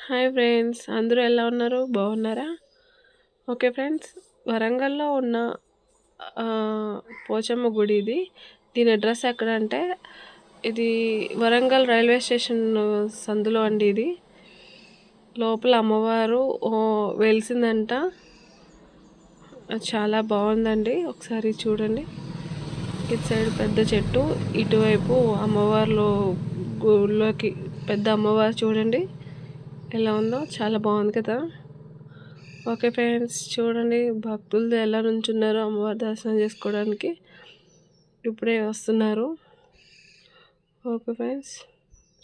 Hi friends, అందరూ ఎలా ఉన్నారు? బాగున్నారా? ఓకే ఫ్రెండ్స్, వరంగల్లో ఉన్న పోచమ్మ గుడి ఇది. దీని అడ్రస్ ఎక్కడంటే ఇది వరంగల్ రైల్వే స్టేషన్ సందులో అండి. ఇది లోపల అమ్మవారు వెలిసిందంట. చాలా బాగుందండి, ఒకసారి చూడండి. ఇటు సైడ్ పెద్ద చెట్టు, ఇటువైపు అమ్మవారిలో గుడిలోకి పెద్ద అమ్మవారు చూడండి ఎలా ఉందో, చాలా బాగుంది కదా. ఓకే ఫ్రెండ్స్, చూడండి భక్తులు ఎలా నుంచున్నారో అమ్మవారి దర్శనం చేసుకోవడానికి. ఇప్పుడే వస్తున్నారు. ఓకే ఫ్రెండ్స్,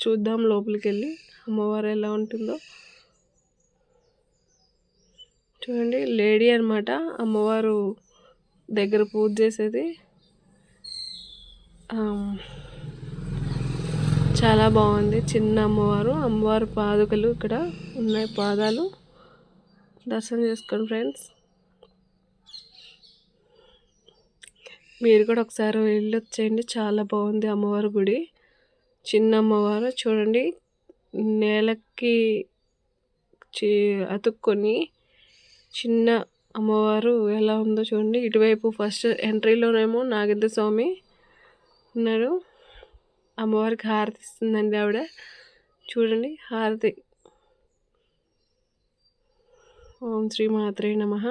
చూద్దాం లోపలికి వెళ్ళి అమ్మవారు ఎలా ఉంటుందో. చూడండి, లేడీ అనమాట అమ్మవారు దగ్గర పూజ చేసేది. చాలా బాగుంది. చిన్న అమ్మవారు పాదుకలు ఇక్కడ ఉన్నాయి, పాదాలు దర్శనం చేసుకోండి ఫ్రెండ్స్. మీరు కూడా ఒకసారి వెళ్ళి వచ్చేయండి, చాలా బాగుంది అమ్మవారి గుడి. చిన్న అమ్మవారు చూడండి, నేలకి అతుక్కొని చిన్న అమ్మవారు ఎలా ఉందో చూడండి. ఇటువైపు ఫస్ట్ ఎంట్రీలోనేమో నాగేంద్ర స్వామి ఉన్నారు. అమ్మవారికి హారతి ఇస్తుందండి ఆవిడ. చూడండి హారతి. ఓం శ్రీ మాత్రే నమః.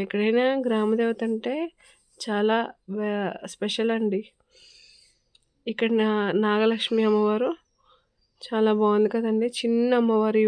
ఎక్కడైనా గ్రామదేవత అంటే చాలా స్పెషల్ అండి. ఇక్కడ నాగలక్ష్మి అమ్మవారు చాలా బాగుంది కదండి, చిన్న అమ్మవారి